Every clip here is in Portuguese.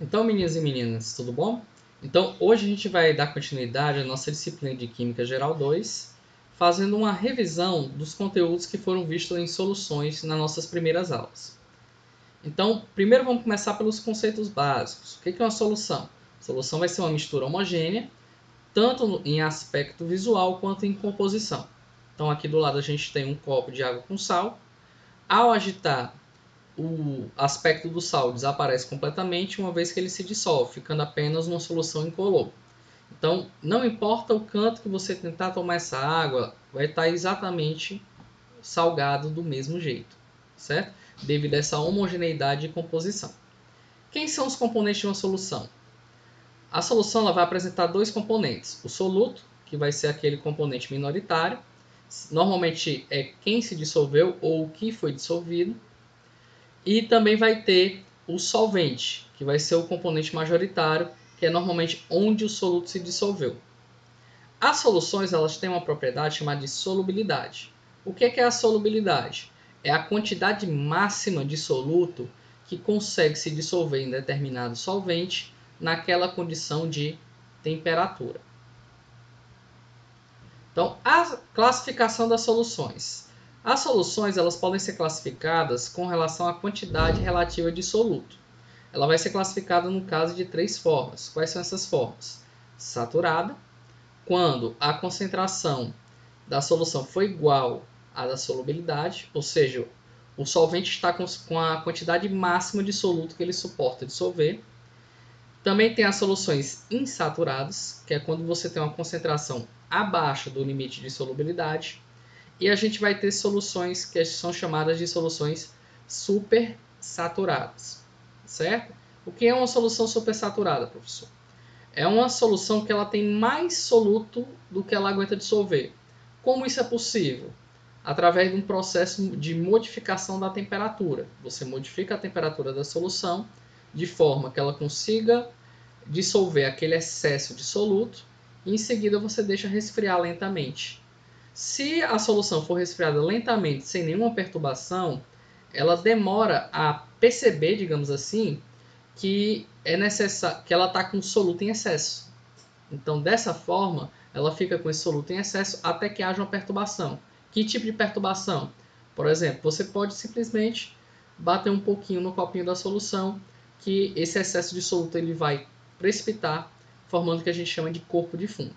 Então, meninos e meninas, tudo bom? Então, hoje a gente vai dar continuidade à nossa disciplina de Química Geral 2, fazendo uma revisão dos conteúdos que foram vistos em soluções nas nossas primeiras aulas. Então, primeiro vamos começar pelos conceitos básicos. O que é uma solução? A solução vai ser uma mistura homogênea, tanto em aspecto visual quanto em composição. Então, aqui do lado a gente tem um copo de água com sal. Ao agitar, o aspecto do sal desaparece completamente, uma vez que ele se dissolve, ficando apenas uma solução incolor. Então, não importa o canto que você tentar tomar essa água, vai estar exatamente salgado do mesmo jeito, certo? Devido a essa homogeneidade de composição. Quem são os componentes de uma solução? A solução ela vai apresentar dois componentes. O soluto, que vai ser aquele componente minoritário, normalmente é quem se dissolveu ou o que foi dissolvido. E também vai ter o solvente, que vai ser o componente majoritário, que é normalmente onde o soluto se dissolveu. As soluções elas têm uma propriedade chamada de solubilidade. O que é a solubilidade? É a quantidade máxima de soluto que consegue se dissolver em determinado solvente naquela condição de temperatura. Então, a classificação das soluções. As soluções elas podem ser classificadas com relação à quantidade relativa de soluto. Ela vai ser classificada no caso de três formas. Quais são essas formas? Saturada, quando a concentração da solução for igual à da solubilidade, ou seja, o solvente está com a quantidade máxima de soluto que ele suporta dissolver. Também tem as soluções insaturadas, que é quando você tem uma concentração abaixo do limite de solubilidade. E a gente vai ter soluções que são chamadas de soluções supersaturadas, certo? O que é uma solução supersaturada, professor? É uma solução que ela tem mais soluto do que ela aguenta dissolver. Como isso é possível? Através de um processo de modificação da temperatura. Você modifica a temperatura da solução de forma que ela consiga dissolver aquele excesso de soluto e em seguida você deixa resfriar lentamente. Se a solução for resfriada lentamente, sem nenhuma perturbação, ela demora a perceber, digamos assim, que é necessário, que ela está com soluto em excesso. Então, dessa forma, ela fica com esse soluto em excesso até que haja uma perturbação. Que tipo de perturbação? Por exemplo, você pode simplesmente bater um pouquinho no copinho da solução, que esse excesso de soluto ele vai precipitar, formando o que a gente chama de corpo de fundo.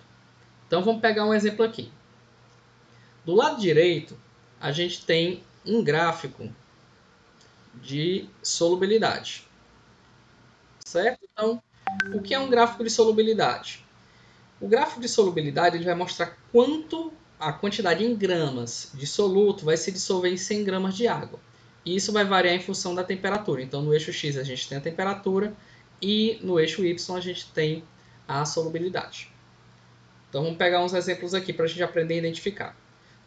Então, vamos pegar um exemplo aqui. Do lado direito, a gente tem um gráfico de solubilidade, certo? Então, o que é um gráfico de solubilidade? O gráfico de solubilidade ele vai mostrar quanto a quantidade em gramas de soluto vai se dissolver em 100 gramas de água. E isso vai variar em função da temperatura. Então, no eixo X a gente tem a temperatura e no eixo Y a gente tem a solubilidade. Então, vamos pegar uns exemplos aqui para a gente aprender a identificar.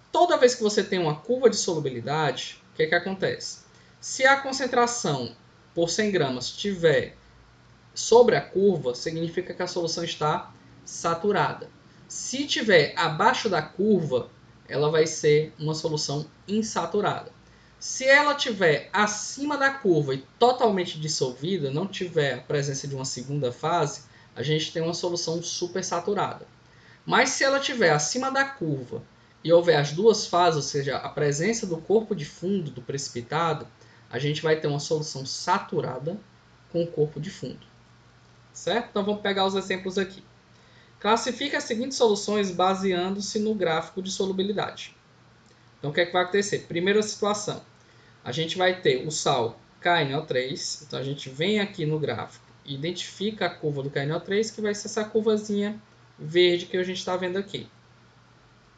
Toda vez que você tem uma curva de solubilidade, o que acontece? Se a concentração por 100 gramas estiver sobre a curva, significa que a solução está saturada. Se estiver abaixo da curva, ela vai ser uma solução insaturada. Se ela estiver acima da curva e totalmente dissolvida, não tiver a presença de uma segunda fase, a gente tem uma solução supersaturada. Mas se ela estiver acima da curva e houver as duas fases, ou seja, a presença do corpo de fundo do precipitado, a gente vai ter uma solução saturada com o corpo de fundo. Certo? Então vamos pegar os exemplos aqui. Classifique as seguintes soluções baseando-se no gráfico de solubilidade. Então o que é que vai acontecer? Primeira situação, a gente vai ter o sal KNO3. Então a gente vem aqui no gráfico e identifica a curva do KNO3, que vai ser essa curvazinha verde que a gente está vendo aqui.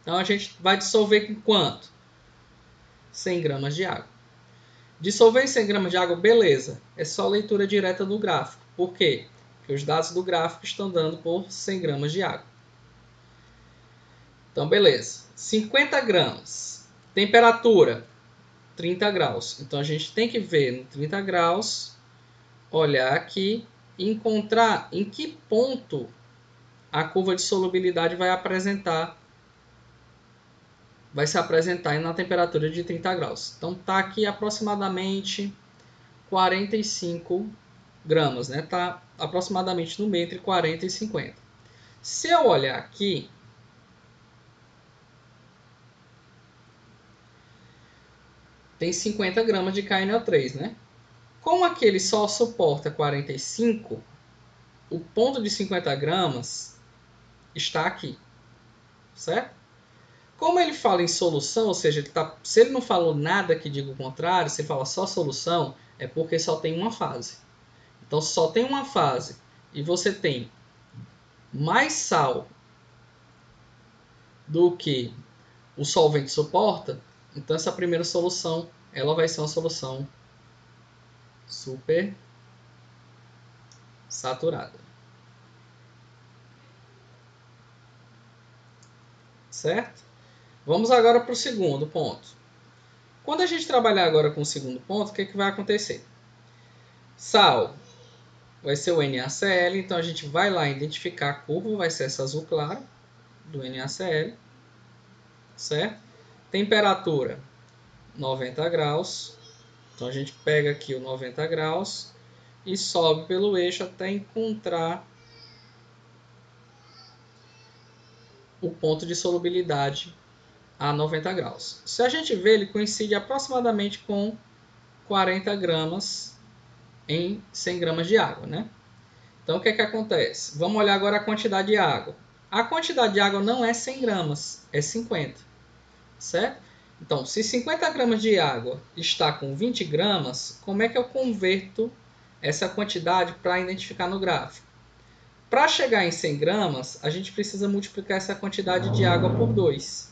Então a gente vai dissolver com quanto? 100 gramas de água. Dissolver em 100 gramas de água, beleza. É só leitura direta do gráfico. Por quê? Porque os dados do gráfico estão dando por 100 gramas de água. Então, beleza. 50 gramas. Temperatura, 30 graus. Então, a gente tem que ver no 30 graus, olhar aqui e encontrar em que ponto a curva de solubilidade vai se apresentar na temperatura de 30 graus. Então, está aqui aproximadamente 45 gramas, né? Está aproximadamente no meio entre 40 e 50. Se eu olhar aqui, tem 50 gramas de KNO3, né? Como aqui ele só suporta 45, o ponto de 50 gramas está aqui, certo? Como ele fala em solução, ou seja, se ele não falou nada que diga o contrário, se ele fala só solução, é porque só tem uma fase. Então, só tem uma fase e você tem mais sal do que o solvente suporta, então essa primeira solução ela vai ser uma solução super saturada. Certo? Vamos agora para o segundo ponto. Quando a gente trabalhar agora com o segundo ponto, o que vai acontecer? Sal vai ser o NaCl, então a gente vai lá identificar a curva, vai ser essa azul claro do NaCl, certo? Temperatura 90 graus, então a gente pega aqui o 90 graus e sobe pelo eixo até encontrar o ponto de solubilidade a 90 graus. Se a gente vê, ele coincide aproximadamente com 40 gramas em 100 gramas de água, né? Então, o que acontece? Vamos olhar agora a quantidade de água. A quantidade de água não é 100 gramas, é 50, certo? Então, se 50 gramas de água está com 20 gramas, como é que eu converto essa quantidade para identificar no gráfico? Para chegar em 100 gramas, a gente precisa multiplicar essa quantidade de água por 2.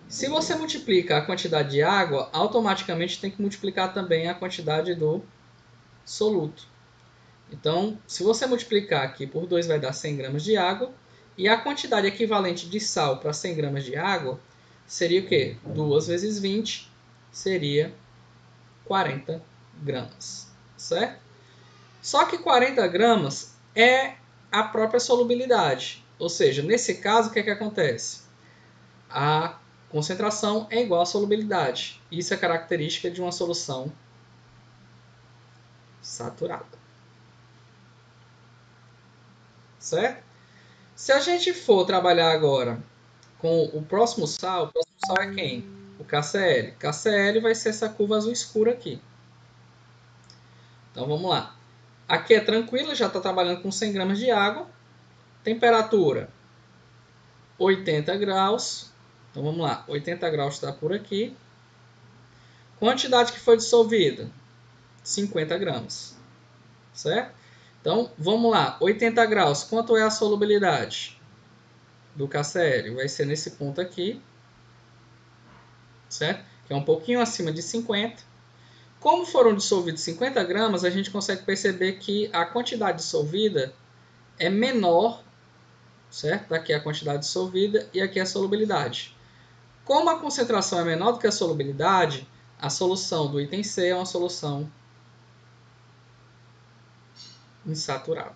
Se você multiplica a quantidade de água, automaticamente tem que multiplicar também a quantidade do soluto. Então, se você multiplicar aqui por 2, vai dar 100 gramas de água. E a quantidade equivalente de sal para 100 gramas de água seria o quê? 2 vezes 20 seria 40 gramas. Certo? Só que 40 gramas é a própria solubilidade. Ou seja, nesse caso, o que acontece? A concentração é igual à solubilidade. Isso é característica de uma solução saturada. Certo? Se a gente for trabalhar agora com o próximo sal é quem? O KCl. KCl vai ser essa curva azul escura aqui. Então vamos lá. Aqui é tranquilo, já está trabalhando com 100 gramas de água. Temperatura 80 graus. Então vamos lá, 80 graus está por aqui. Quantidade que foi dissolvida? 50 gramas. Certo? Então, vamos lá. 80 graus, quanto é a solubilidade do KCl? Vai ser nesse ponto aqui, certo? Que é um pouquinho acima de 50. Como foram dissolvidos 50 gramas, a gente consegue perceber que a quantidade dissolvida é menor, certo? Daqui a quantidade dissolvida e aqui a solubilidade. Como a concentração é menor do que a solubilidade, a solução do item C é uma solução insaturada.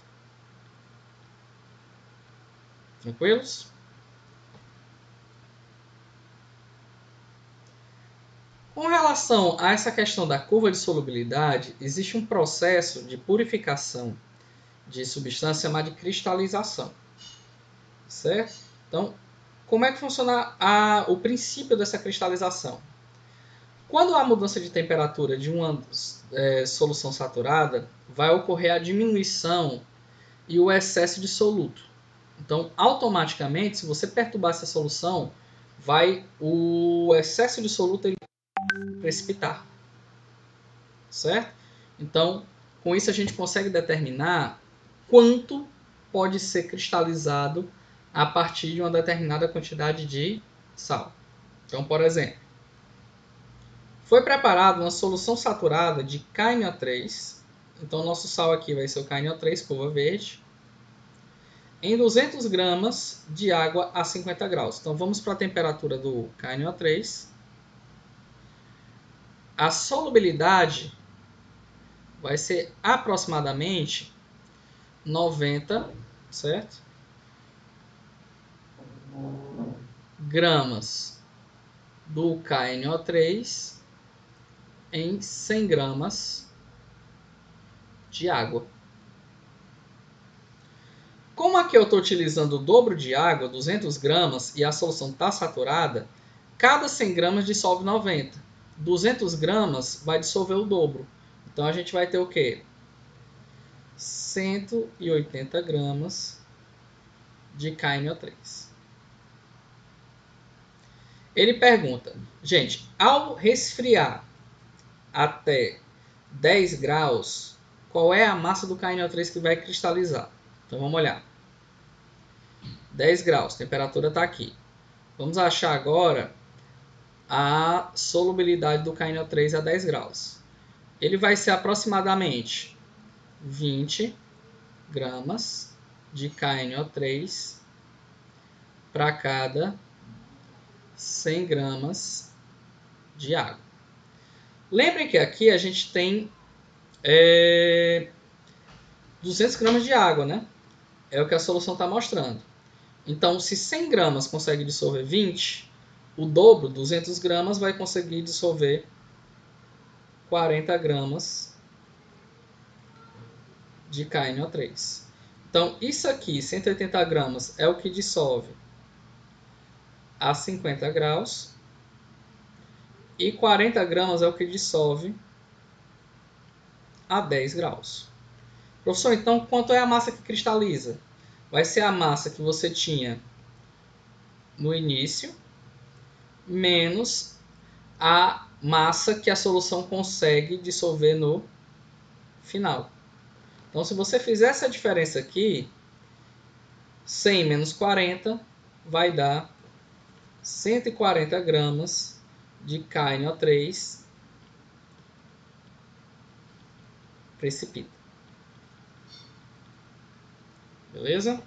Tranquilos? Com relação a essa questão da curva de solubilidade, existe um processo de purificação de substância chamado de cristalização. Certo? Então, como é que funciona o princípio dessa cristalização? Quando há mudança de temperatura de uma solução saturada, vai ocorrer a diminuição e o excesso de soluto. Então, automaticamente, se você perturbar essa solução, o excesso de soluto ele precipitar. Certo? Então, com isso a gente consegue determinar quanto pode ser cristalizado a partir de uma determinada quantidade de sal. Então, por exemplo, foi preparada uma solução saturada de KNO3. Então, o nosso sal aqui vai ser o KNO3, curva verde, em 200 gramas de água a 50 graus. Então, vamos para a temperatura do KNO3. A solubilidade vai ser aproximadamente 90, certo? Gramas do KNO3 em 100 gramas de água. Como aqui eu estou utilizando o dobro de água, 200 gramas, e a solução está saturada, cada 100 gramas dissolve 90. 200 gramas vai dissolver o dobro. Então a gente vai ter o quê? 180 gramas de KNO3. Ele pergunta, gente, ao resfriar até 10 graus, qual é a massa do KNO3 que vai cristalizar? Então vamos olhar. 10 graus, a temperatura está aqui. Vamos achar agora a solubilidade do KNO3 a 10 graus. Ele vai ser aproximadamente 20 gramas de KNO3 para cada 100 gramas de água. Lembrem que aqui a gente tem 200 gramas de água, né? É o que a solução está mostrando. Então, se 100 gramas consegue dissolver 20, o dobro, 200 gramas, vai conseguir dissolver 40 gramas de KNO3. Então, isso aqui, 180 gramas, é o que dissolve a 50 graus. E 40 gramas é o que dissolve a 10 graus. Professor, então quanto é a massa que cristaliza? Vai ser a massa que você tinha no início, menos a massa que a solução consegue dissolver no final. Então, se você fizer essa diferença aqui, 100 menos 40 vai dar 140 gramas de KNO3 precipita. Beleza?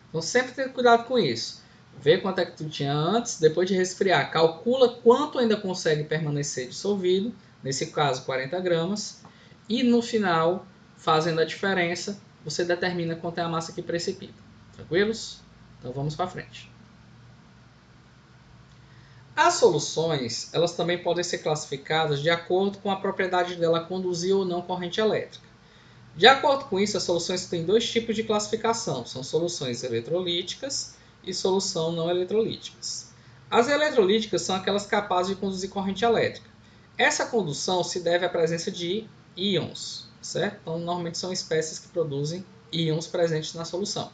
Então sempre ter cuidado com isso. Vê quanto é que tu tinha antes, depois de resfriar, calcula quanto ainda consegue permanecer dissolvido, nesse caso 40 gramas, e no final, fazendo a diferença, você determina quanto é a massa que precipita. Tranquilos? Então vamos para frente. As soluções, elas também podem ser classificadas de acordo com a propriedade dela conduzir ou não corrente elétrica. De acordo com isso, as soluções têm dois tipos de classificação, são soluções eletrolíticas e solução não eletrolíticas. As eletrolíticas são aquelas capazes de conduzir corrente elétrica. Essa condução se deve à presença de íons, certo? Então, normalmente são espécies que produzem íons presentes na solução.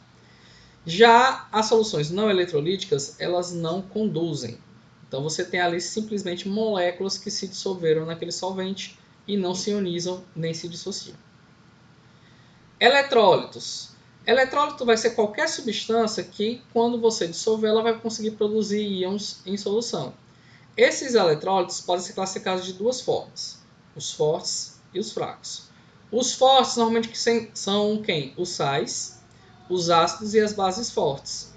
Já as soluções não eletrolíticas, elas não conduzem. Então você tem ali simplesmente moléculas que se dissolveram naquele solvente e não se ionizam nem se dissociam. Eletrólitos. Eletrólito vai ser qualquer substância que, quando você dissolver, ela vai conseguir produzir íons em solução. Esses eletrólitos podem ser classificados de duas formas, os fortes e os fracos. Os fortes normalmente são quem? Os sais, os ácidos e as bases fortes.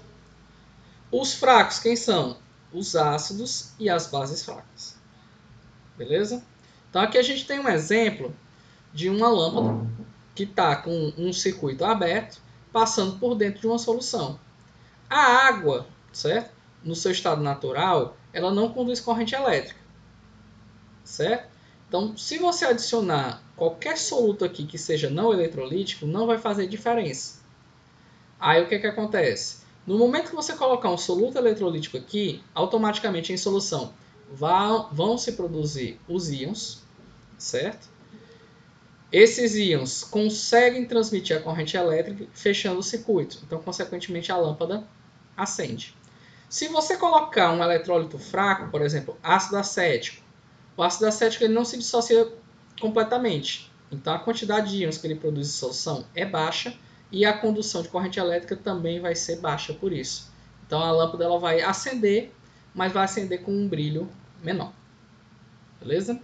Os fracos quem são? Os ácidos e as bases fracas. Beleza? Então aqui a gente tem um exemplo de uma lâmpada que está com um circuito aberto, passando por dentro de uma solução. A água, certo? No seu estado natural, ela não conduz corrente elétrica, certo? Então, se você adicionar qualquer soluto aqui que seja não eletrolítico, não vai fazer diferença. Aí o que acontece? No momento que você colocar um soluto eletrolítico aqui, automaticamente em solução vão se produzir os íons, certo? Esses íons conseguem transmitir a corrente elétrica fechando o circuito. Então, consequentemente, a lâmpada acende. Se você colocar um eletrólito fraco, por exemplo, ácido acético, o ácido acético ele não se dissocia completamente. Então, a quantidade de íons que ele produz em solução é baixa e a condução de corrente elétrica também vai ser baixa por isso. Então, a lâmpada ela vai acender, mas vai acender com um brilho menor. Beleza?